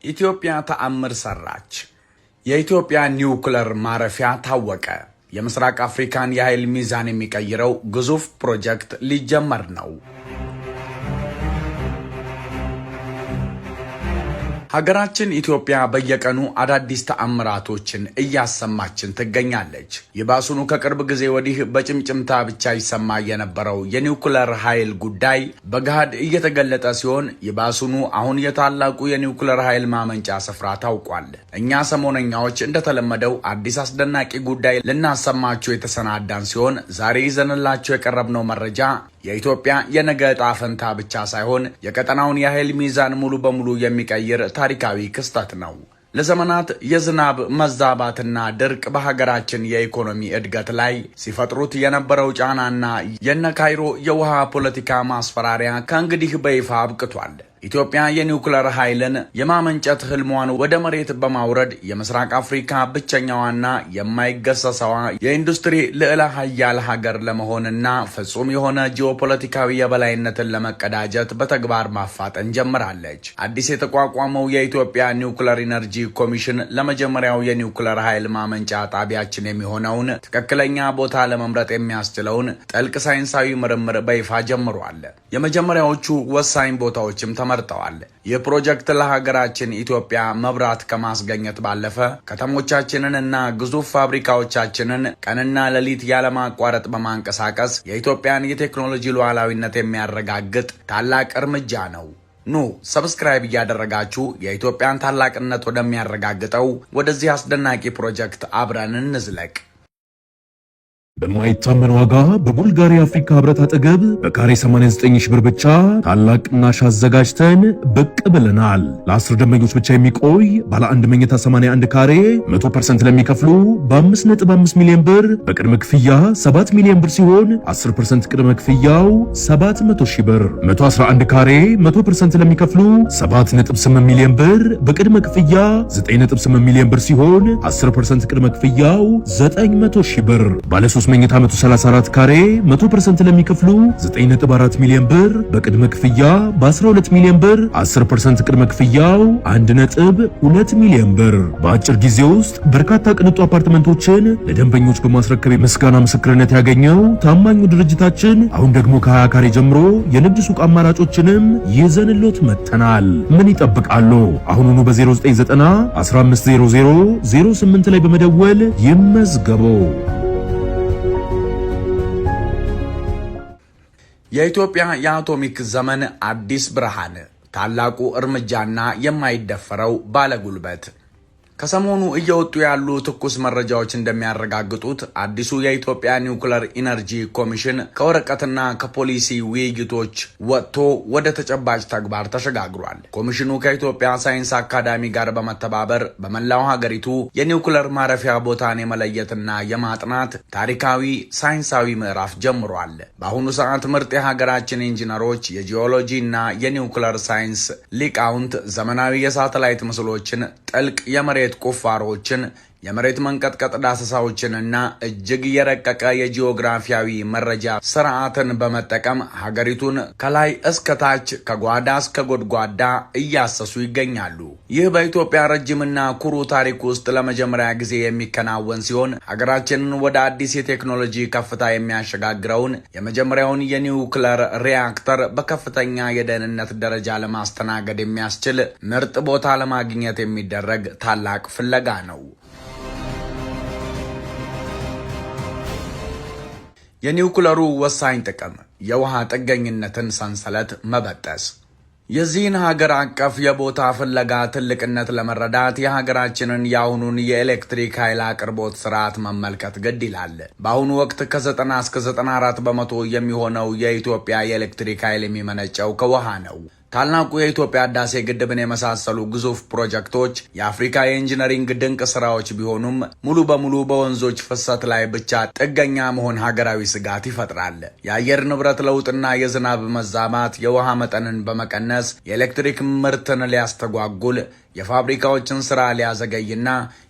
ኢትዮጵያ ተአምር ሰራች። የኢትዮጵያ ኒውክለር ማረፊያ ታወቀ። የምስራቅ አፍሪካን የኃይል ሚዛን የሚቀይረው ግዙፍ ፕሮጀክት ሊጀመር ነው። ሀገራችን ኢትዮጵያ በየቀኑ አዳዲስ ተአምራቶችን እያሰማችን ትገኛለች። ይባሱኑ ከቅርብ ጊዜ ወዲህ በጭምጭምታ ብቻ ይሰማ የነበረው የኒውክለር ኃይል ጉዳይ በገሃድ እየተገለጠ ሲሆን ይባሱኑ አሁን የታላቁ የኒውክለር ኃይል ማመንጫ ስፍራ ታውቋል። እኛ ሰሞነኛዎች እንደተለመደው አዲስ አስደናቂ ጉዳይ ልናሰማችሁ የተሰናዳን ሲሆን ዛሬ ይዘንላችሁ የቀረብነው መረጃ የኢትዮጵያ የነገ ዕጣ ፈንታ ብቻ ሳይሆን የቀጠናውን የኃይል ሚዛን ሙሉ በሙሉ የሚቀይር ታሪካዊ ክስተት ነው። ለዘመናት የዝናብ መዛባትና ድርቅ በሀገራችን የኢኮኖሚ እድገት ላይ ሲፈጥሩት የነበረው ጫናና የነ ካይሮ የውሃ ፖለቲካ ማስፈራሪያ ከእንግዲህ በይፋ አብቅቷል። ኢትዮጵያ የኒውክለር ኃይልን የማመንጨት ህልሟን ወደ መሬት በማውረድ የምስራቅ አፍሪካ ብቸኛዋና የማይገሰሰዋ የኢንዱስትሪ ልዕለ ኃያል ሀገር ለመሆንና ፍጹም የሆነ ጂኦፖለቲካዊ የበላይነትን ለመቀዳጀት በተግባር ማፋጠን ጀምራለች። አዲስ የተቋቋመው የኢትዮጵያ ኒውክለር ኢነርጂ ኮሚሽን ለመጀመሪያው የኒውክለር ኃይል ማመንጫ ጣቢያችን የሚሆነውን ትክክለኛ ቦታ ለመምረጥ የሚያስችለውን ጥልቅ ሳይንሳዊ ምርምር በይፋ ጀምሯል። የመጀመሪያዎቹ ወሳኝ ቦታዎችም ተመርጠዋል። ይህ ፕሮጀክት ለሀገራችን ኢትዮጵያ መብራት ከማስገኘት ባለፈ ከተሞቻችንን እና ግዙፍ ፋብሪካዎቻችንን ቀንና ሌሊት ያለማቋረጥ በማንቀሳቀስ የኢትዮጵያን የቴክኖሎጂ ሉዓላዊነት የሚያረጋግጥ ታላቅ እርምጃ ነው። ኑ ሰብስክራይብ እያደረጋችሁ የኢትዮጵያን ታላቅነት ወደሚያረጋግጠው ወደዚህ አስደናቂ ፕሮጀክት አብረን እንዝለቅ። በማይታመን ዋጋ በቡልጋሪያ አፍሪካ ህብረት አጠገብ በካሬ 89 ሺህ ብር ብቻ ታላቅ ቅናሽ አዘጋጅተን ብቅ ብለናል። ለ10 ደንበኞች ብቻ የሚቆይ ባለ 1 መኝታ 81 ካሬ 100% ለሚከፍሉ በ5.5 ሚሊዮን ብር በቅድመ ክፍያ 7 ሚሊዮን ብር ሲሆን 10% ቅድመ ክፍያው 700 ሺህ ብር። 111 ካሬ 100% ለሚከፍሉ 7.8 ሚሊዮን ብር በቅድመ ክፍያ 9.8 ሚሊዮን ብር ሲሆን 10% ቅድመ ክፍያው 900 ሺህ ብር። ባለ 3 መኝታ 134 ካሬ 100% ለሚከፍሉ 9.4 ሚሊዮን ብር በቅድመ ክፍያ በ12 ሚሊዮን ብር 10% ቅድመ ክፍያው 1.2 ሚሊዮን ብር። በአጭር ጊዜ ውስጥ በርካታ ቅንጡ አፓርትመንቶችን ለደንበኞች በማስረከብ የምስጋና ምስክርነት ያገኘው ታማኙ ድርጅታችን አሁን ደግሞ ከ20 ካሬ ጀምሮ የንግድ ሱቅ አማራጮችንም ይዘንሎት መጥተናል። ምን ይጠብቃሉ? አሁኑኑ በ0990 1500 08 ላይ በመደወል ይመዝገቡ። የኢትዮጵያ የአቶሚክ ዘመን አዲስ ብርሃን፣ ታላቁ እርምጃና የማይደፈረው ባለጉልበት። ከሰሞኑ እየወጡ ያሉ ትኩስ መረጃዎች እንደሚያረጋግጡት አዲሱ የኢትዮጵያ ኒውክለር ኢነርጂ ኮሚሽን ከወረቀትና ከፖሊሲ ውይይቶች ወጥቶ ወደ ተጨባጭ ተግባር ተሸጋግሯል። ኮሚሽኑ ከኢትዮጵያ ሳይንስ አካዳሚ ጋር በመተባበር በመላው ሀገሪቱ የኒውክለር ማረፊያ ቦታን የመለየትና የማጥናት ታሪካዊ ሳይንሳዊ ምዕራፍ ጀምሯል። በአሁኑ ሰዓት ምርጥ የሀገራችን ኢንጂነሮች፣ የጂኦሎጂ እና የኒውክለር ሳይንስ ሊቃውንት ዘመናዊ የሳተላይት ምስሎችን፣ ጥልቅ የመሬት ቁፋሮችን፣ የመሬት መንቀጥቀጥ ዳሰሳዎችንና እጅግ የረቀቀ የጂኦግራፊያዊ መረጃ ስርዓትን በመጠቀም ሀገሪቱን ከላይ እስከ ታች ከጓዳ እስከ ጎድጓዳ እያሰሱ ይገኛሉ። ይህ በኢትዮጵያ ረጅምና ኩሩ ታሪክ ውስጥ ለመጀመሪያ ጊዜ የሚከናወን ሲሆን ሀገራችንን ወደ አዲስ የቴክኖሎጂ ከፍታ የሚያሸጋግረውን የመጀመሪያውን የኒውክለር ሪያክተር በከፍተኛ የደህንነት ደረጃ ለማስተናገድ የሚያስችል ምርጥ ቦታ ለማግኘት የሚደረግ ታላቅ ፍለጋ ነው። የኒውክለሩ ወሳኝ ጥቅም የውሃ ጥገኝነትን ሰንሰለት መበጠስ። የዚህን ሀገር አቀፍ የቦታ ፍለጋ ትልቅነት ለመረዳት የሀገራችንን የአሁኑን የኤሌክትሪክ ኃይል አቅርቦት ስርዓት መመልከት ግድ ይላል። በአሁኑ ወቅት ከ90 እስከ 94 በመቶ የሚሆነው የኢትዮጵያ የኤሌክትሪክ ኃይል የሚመነጨው ከውሃ ነው። ታላቁ የኢትዮጵያ ህዳሴ ግድብን የመሳሰሉ ግዙፍ ፕሮጀክቶች የአፍሪካ የኢንጂነሪንግ ድንቅ ስራዎች ቢሆኑም ሙሉ በሙሉ በወንዞች ፍሰት ላይ ብቻ ጥገኛ መሆን ሀገራዊ ስጋት ይፈጥራል። የአየር ንብረት ለውጥና የዝናብ መዛባት የውሃ መጠንን በመቀነስ የኤሌክትሪክ ምርትን ሊያስተጓጉል፣ የፋብሪካዎችን ስራ ሊያዘገይና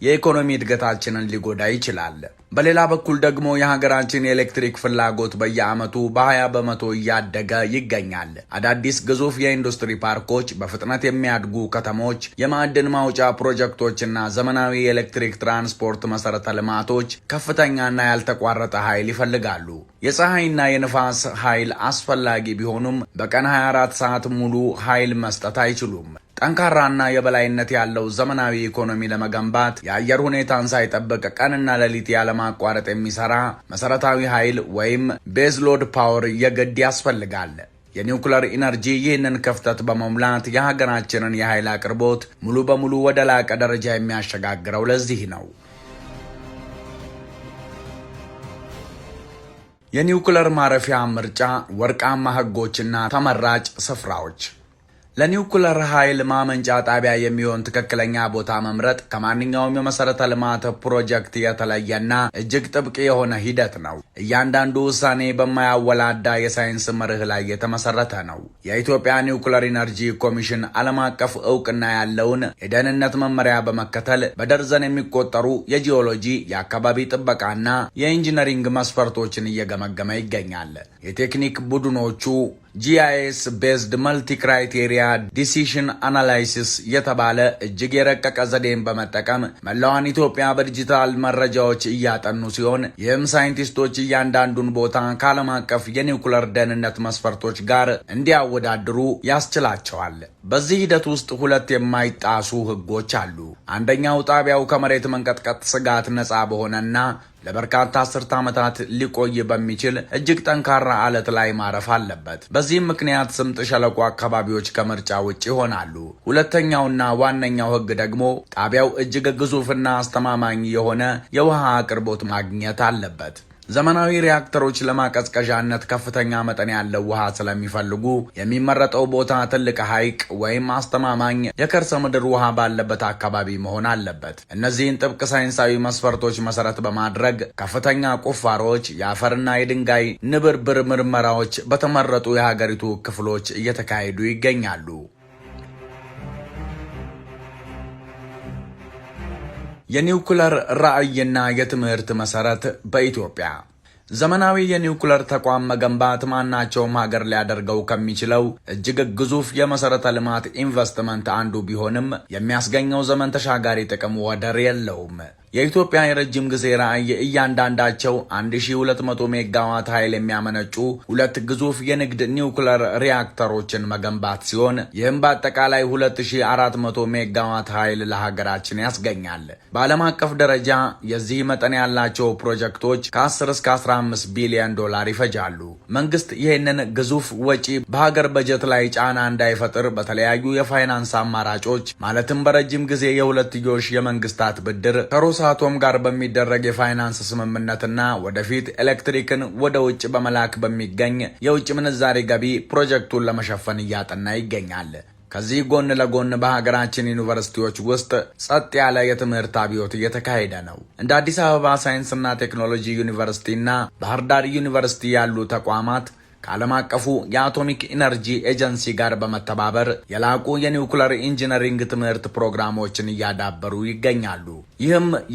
የኢኮኖሚ እድገታችንን ሊጎዳ ይችላል። በሌላ በኩል ደግሞ የሀገራችን የኤሌክትሪክ ፍላጎት በየዓመቱ በ20 በመቶ እያደገ ይገኛል። አዳዲስ ግዙፍ የኢንዱስትሪ ፓርኮች፣ በፍጥነት የሚያድጉ ከተሞች፣ የማዕድን ማውጫ ፕሮጀክቶችና ዘመናዊ የኤሌክትሪክ ትራንስፖርት መሰረተ ልማቶች ከፍተኛና ያልተቋረጠ ኃይል ይፈልጋሉ። የፀሐይና የንፋስ ኃይል አስፈላጊ ቢሆኑም በቀን 24 ሰዓት ሙሉ ኃይል መስጠት አይችሉም። ጠንካራና የበላይነት ያለው ዘመናዊ ኢኮኖሚ ለመገንባት የአየር ሁኔታን ሳይጠብቅ ቀንና ሌሊት ያለማቋረጥ የሚሰራ መሰረታዊ ኃይል ወይም ቤዝሎድ ፓወር የግድ ያስፈልጋል። የኒውክለር ኢነርጂ ይህንን ክፍተት በመሙላት የሀገራችንን የኃይል አቅርቦት ሙሉ በሙሉ ወደ ላቀ ደረጃ የሚያሸጋግረው ለዚህ ነው። የኒውክለር ማረፊያ ምርጫ፣ ወርቃማ ህጎችና ተመራጭ ስፍራዎች። ለኒውክለር ኃይል ማመንጫ ጣቢያ የሚሆን ትክክለኛ ቦታ መምረጥ ከማንኛውም የመሰረተ ልማት ፕሮጀክት የተለየና እጅግ ጥብቅ የሆነ ሂደት ነው። እያንዳንዱ ውሳኔ በማያወላዳ የሳይንስ መርህ ላይ የተመሰረተ ነው። የኢትዮጵያ ኒውክለር ኢነርጂ ኮሚሽን ዓለም አቀፍ እውቅና ያለውን የደህንነት መመሪያ በመከተል በደርዘን የሚቆጠሩ የጂኦሎጂ፣ የአካባቢ ጥበቃና የኢንጂነሪንግ መስፈርቶችን እየገመገመ ይገኛል። የቴክኒክ ቡድኖቹ GIS ቤዝድ መልቲ ክራይቴሪያ ዲሲሽን አናላይሲስ የተባለ እጅግ የረቀቀ ዘዴን በመጠቀም መላዋን ኢትዮጵያ በዲጂታል መረጃዎች እያጠኑ ሲሆን ይህም ሳይንቲስቶች እያንዳንዱን ቦታ ከዓለም አቀፍ የኒውክለር ደህንነት መስፈርቶች ጋር እንዲያወዳድሩ ያስችላቸዋል። በዚህ ሂደት ውስጥ ሁለት የማይጣሱ ህጎች አሉ። አንደኛው ጣቢያው ከመሬት መንቀጥቀጥ ስጋት ነፃ በሆነና ለበርካታ አስርተ ዓመታት ሊቆይ በሚችል እጅግ ጠንካራ አለት ላይ ማረፍ አለበት። በዚህም ምክንያት ስምጥ ሸለቆ አካባቢዎች ከምርጫ ውጭ ይሆናሉ። ሁለተኛውና ዋነኛው ህግ ደግሞ ጣቢያው እጅግ ግዙፍና አስተማማኝ የሆነ የውሃ አቅርቦት ማግኘት አለበት። ዘመናዊ ሪያክተሮች ለማቀዝቀዣነት ከፍተኛ መጠን ያለው ውሃ ስለሚፈልጉ የሚመረጠው ቦታ ትልቅ ሐይቅ ወይም አስተማማኝ የከርሰ ምድር ውሃ ባለበት አካባቢ መሆን አለበት። እነዚህን ጥብቅ ሳይንሳዊ መስፈርቶች መሰረት በማድረግ ከፍተኛ ቁፋሮች፣ የአፈርና የድንጋይ ንብርብር ምርመራዎች በተመረጡ የሀገሪቱ ክፍሎች እየተካሄዱ ይገኛሉ። የኒውክለር ራዕይና የትምህርት መሰረት በኢትዮጵያ ዘመናዊ የኒውክለር ተቋም መገንባት ማናቸውም ሀገር ሊያደርገው ከሚችለው እጅግ ግዙፍ የመሰረተ ልማት ኢንቨስትመንት አንዱ ቢሆንም የሚያስገኘው ዘመን ተሻጋሪ ጥቅም ወደር የለውም። የኢትዮጵያ የረጅም ጊዜ ራዕይ እያንዳንዳቸው 1200 ሜጋዋት ኃይል የሚያመነጩ ሁለት ግዙፍ የንግድ ኒውክለር ሪያክተሮችን መገንባት ሲሆን ይህም በአጠቃላይ 2400 ሜጋዋት ኃይል ለሀገራችን ያስገኛል። በዓለም አቀፍ ደረጃ የዚህ መጠን ያላቸው ፕሮጀክቶች ከ10 እስከ 15 ቢሊዮን ዶላር ይፈጃሉ። መንግስት ይህንን ግዙፍ ወጪ በሀገር በጀት ላይ ጫና እንዳይፈጥር በተለያዩ የፋይናንስ አማራጮች ማለትም በረጅም ጊዜ የሁለትዮሽ የመንግስታት ብድር አቶም ጋር በሚደረግ የፋይናንስ ስምምነትና ወደፊት ኤሌክትሪክን ወደ ውጭ በመላክ በሚገኝ የውጭ ምንዛሬ ገቢ ፕሮጀክቱን ለመሸፈን እያጠና ይገኛል። ከዚህ ጎን ለጎን በሀገራችን ዩኒቨርሲቲዎች ውስጥ ጸጥ ያለ የትምህርት አብዮት እየተካሄደ ነው። እንደ አዲስ አበባ ሳይንስና ቴክኖሎጂ ዩኒቨርሲቲና ባህር ዳር ዩኒቨርሲቲ ያሉ ተቋማት ከዓለም አቀፉ የአቶሚክ ኢነርጂ ኤጀንሲ ጋር በመተባበር የላቁ የኒውክለር ኢንጂነሪንግ ትምህርት ፕሮግራሞችን እያዳበሩ ይገኛሉ።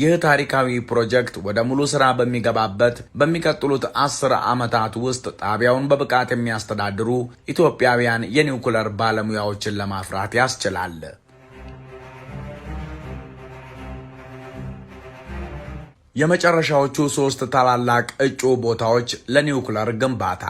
ይህ ታሪካዊ ፕሮጀክት ወደ ሙሉ ስራ በሚገባበት በሚቀጥሉት 10 ዓመታት ውስጥ ጣቢያውን በብቃት የሚያስተዳድሩ ኢትዮጵያውያን የኒውክለር ባለሙያዎችን ለማፍራት ያስችላል። የመጨረሻዎቹ 3 ታላላቅ እጩ ቦታዎች ለኒውክለር ግንባታ።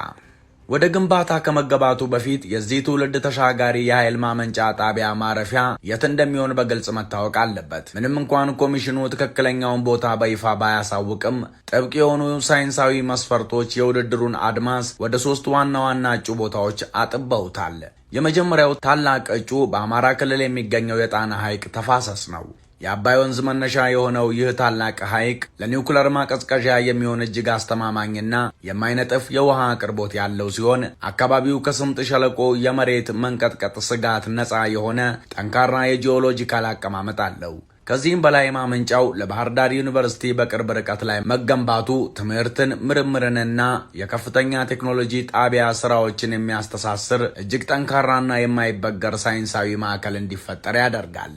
ወደ ግንባታ ከመገባቱ በፊት የዚህ ትውልድ ተሻጋሪ የኃይል ማመንጫ ጣቢያ ማረፊያ የት እንደሚሆን በግልጽ መታወቅ አለበት። ምንም እንኳን ኮሚሽኑ ትክክለኛውን ቦታ በይፋ ባያሳውቅም ጥብቅ የሆኑ ሳይንሳዊ መስፈርቶች የውድድሩን አድማስ ወደ 3 ዋና ዋና እጩ ቦታዎች አጥበውታል። የመጀመሪያው ታላቅ እጩ በአማራ ክልል የሚገኘው የጣና ሐይቅ ተፋሰስ ነው። የአባይ ወንዝ መነሻ የሆነው ይህ ታላቅ ሐይቅ ለኒውክለር ማቀዝቀዣ የሚሆን እጅግ አስተማማኝና የማይነጥፍ የውሃ አቅርቦት ያለው ሲሆን አካባቢው ከስምጥ ሸለቆ የመሬት መንቀጥቀጥ ስጋት ነፃ የሆነ ጠንካራ የጂኦሎጂካል አቀማመጥ አለው። ከዚህም በላይ ማመንጫው ለባህር ዳር ዩኒቨርሲቲ በቅርብ ርቀት ላይ መገንባቱ ትምህርትን፣ ምርምርንና የከፍተኛ ቴክኖሎጂ ጣቢያ ስራዎችን የሚያስተሳስር እጅግ ጠንካራና የማይበገር ሳይንሳዊ ማዕከል እንዲፈጠር ያደርጋል።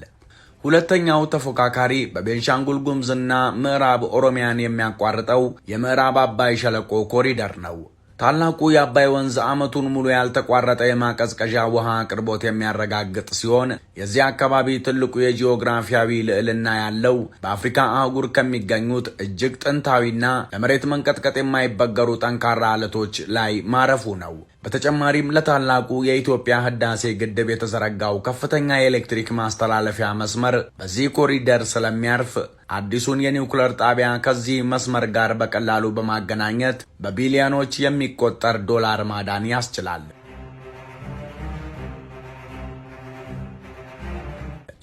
ሁለተኛው ተፎካካሪ በቤንሻንጉል ጉሙዝና ምዕራብ ኦሮሚያን የሚያቋርጠው የምዕራብ አባይ ሸለቆ ኮሪደር ነው። ታላቁ የአባይ ወንዝ ዓመቱን ሙሉ ያልተቋረጠ የማቀዝቀዣ ውሃ አቅርቦት የሚያረጋግጥ ሲሆን የዚህ አካባቢ ትልቁ የጂኦግራፊያዊ ልዕልና ያለው በአፍሪካ አህጉር ከሚገኙት እጅግ ጥንታዊና ለመሬት መንቀጥቀጥ የማይበገሩ ጠንካራ አለቶች ላይ ማረፉ ነው። በተጨማሪም ለታላቁ የኢትዮጵያ ህዳሴ ግድብ የተዘረጋው ከፍተኛ የኤሌክትሪክ ማስተላለፊያ መስመር በዚህ ኮሪደር ስለሚያርፍ አዲሱን የኒውክሌር ጣቢያ ከዚህ መስመር ጋር በቀላሉ በማገናኘት በቢሊዮኖች የሚቆጠር ዶላር ማዳን ያስችላል።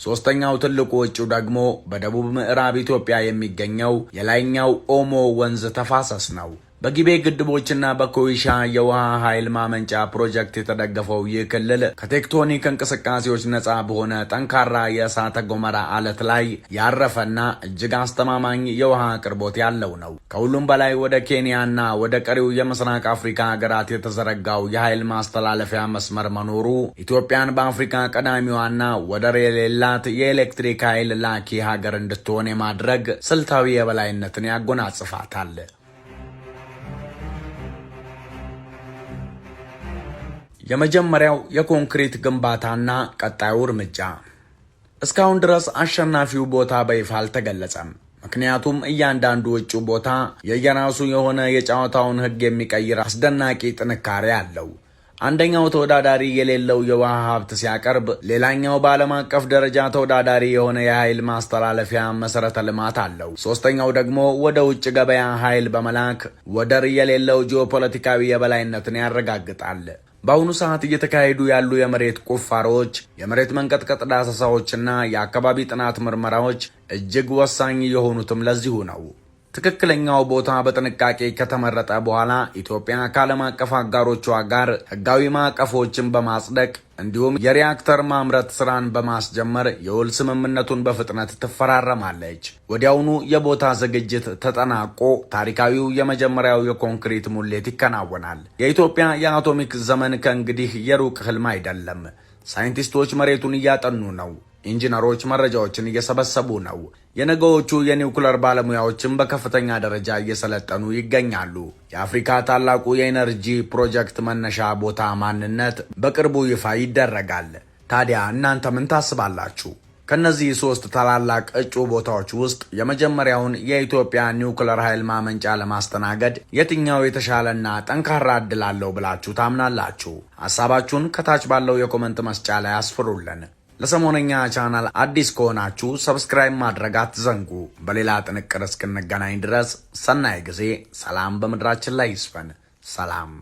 ሶስተኛው ትልቁ ወጪው ደግሞ በደቡብ ምዕራብ ኢትዮጵያ የሚገኘው የላይኛው ኦሞ ወንዝ ተፋሰስ ነው። በጊቤ ግድቦችና በኮይሻ የውሃ ኃይል ማመንጫ ፕሮጀክት የተደገፈው ይህ ክልል ከቴክቶኒክ እንቅስቃሴዎች ነፃ በሆነ ጠንካራ የእሳተ ገሞራ አለት ላይ ያረፈና እጅግ አስተማማኝ የውሃ አቅርቦት ያለው ነው። ከሁሉም በላይ ወደ ኬንያና ወደ ቀሪው የምስራቅ አፍሪካ ሀገራት የተዘረጋው የኃይል ማስተላለፊያ መስመር መኖሩ ኢትዮጵያን በአፍሪካ ቀዳሚዋና ወደር የሌላት የኤሌክትሪክ ኃይል ላኪ ሀገር እንድትሆን የማድረግ ስልታዊ የበላይነትን ያጎናጽፋታል። የመጀመሪያው የኮንክሪት ግንባታና ቀጣዩ እርምጃ። እስካሁን ድረስ አሸናፊው ቦታ በይፋ አልተገለጸም። ምክንያቱም እያንዳንዱ እጩ ቦታ የየራሱ የሆነ የጨዋታውን ሕግ የሚቀይር አስደናቂ ጥንካሬ አለው። አንደኛው ተወዳዳሪ የሌለው የውሃ ሀብት ሲያቀርብ፣ ሌላኛው በዓለም አቀፍ ደረጃ ተወዳዳሪ የሆነ የኃይል ማስተላለፊያ መሰረተ ልማት አለው። ሶስተኛው ደግሞ ወደ ውጭ ገበያ ኃይል በመላክ ወደር የሌለው ጂኦፖለቲካዊ የበላይነትን ያረጋግጣል። በአሁኑ ሰዓት እየተካሄዱ ያሉ የመሬት ቁፋሮዎች፣ የመሬት መንቀጥቀጥ ዳሰሳዎችና የአካባቢ ጥናት ምርመራዎች እጅግ ወሳኝ የሆኑትም ለዚሁ ነው። ትክክለኛው ቦታ በጥንቃቄ ከተመረጠ በኋላ ኢትዮጵያ ከዓለም አቀፍ አጋሮቿ ጋር ህጋዊ ማዕቀፎችን በማጽደቅ እንዲሁም የሪያክተር ማምረት ስራን በማስጀመር የውል ስምምነቱን በፍጥነት ትፈራረማለች። ወዲያውኑ የቦታ ዝግጅት ተጠናቆ ታሪካዊው የመጀመሪያው የኮንክሪት ሙሌት ይከናወናል። የኢትዮጵያ የአቶሚክ ዘመን ከእንግዲህ የሩቅ ህልም አይደለም። ሳይንቲስቶች መሬቱን እያጠኑ ነው። ኢንጂነሮች መረጃዎችን እየሰበሰቡ ነው። የነገዎቹ የኒውክሌር ባለሙያዎችም በከፍተኛ ደረጃ እየሰለጠኑ ይገኛሉ። የአፍሪካ ታላቁ የኤነርጂ ፕሮጀክት መነሻ ቦታ ማንነት በቅርቡ ይፋ ይደረጋል። ታዲያ እናንተ ምን ታስባላችሁ? ከነዚህ 3 ታላላቅ እጩ ቦታዎች ውስጥ የመጀመሪያውን የኢትዮጵያ ኒውክሌር ኃይል ማመንጫ ለማስተናገድ የትኛው የተሻለና ጠንካራ ዕድል አለው ብላችሁ ታምናላችሁ? ሐሳባችሁን ከታች ባለው የኮመንት መስጫ ላይ አስፍሩልን። ለሰሞነኛ ቻናል አዲስ ከሆናችሁ ሰብስክራይብ ማድረግ አትዘንጉ። በሌላ ጥንቅር እስክንገናኝ ድረስ ሰናይ ጊዜ። ሰላም በምድራችን ላይ ይስፈን። ሰላም።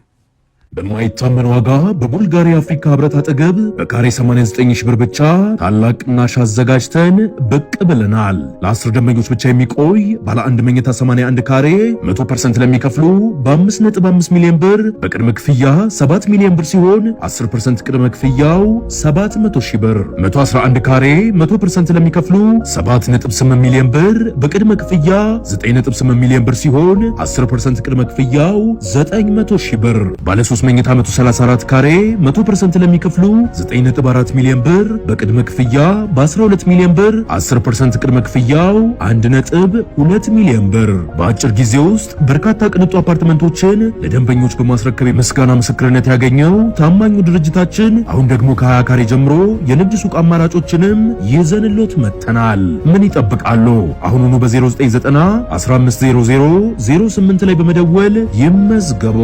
በማይታመን ዋጋ በቡልጋሪያ አፍሪካ ህብረት አጠገብ በካሬ 89 ሺህ ብር ብቻ ታላቅ ቅናሽ አዘጋጅተን ብቅ ብለናል። ለ10 ደንበኞች ብቻ የሚቆይ ባለ 1 መኝታ 81 ካሬ 100% ለሚከፍሉ በ5.5 ሚሊዮን ብር በቅድመ ክፍያ 7 ሚሊዮን ብር ሲሆን 10% ቅድመ ክፍያው 700 ሺህ ብር። 111 ካሬ 100% ለሚከፍሉ 7.8 ሚሊዮን ብር በቅድመ ክፍያ 9.8 ሚሊዮን ብር ሲሆን 10% ቅድመ ክፍያው 900 ሺህ ብር። ባለ 3 መኝታ 134 ካሬ 100% ለሚከፍሉ 9.4 ሚሊዮን ብር በቅድመ ክፍያ በ12 ሚሊዮን ብር 10% ቅድመ ክፍያው 1.2 ሚሊዮን ብር። በአጭር ጊዜ ውስጥ በርካታ ቅንጡ አፓርትመንቶችን ለደንበኞች በማስረከብ የምስጋና ምስክርነት ያገኘው ታማኙ ድርጅታችን አሁን ደግሞ ከ20 ካሬ ጀምሮ የንግድ ሱቅ አማራጮችንም ይዘንሎት መጥተናል። ምን ይጠብቃሉ? አሁኑኑ በ0990 1500 08 ላይ በመደወል ይመዝገቡ።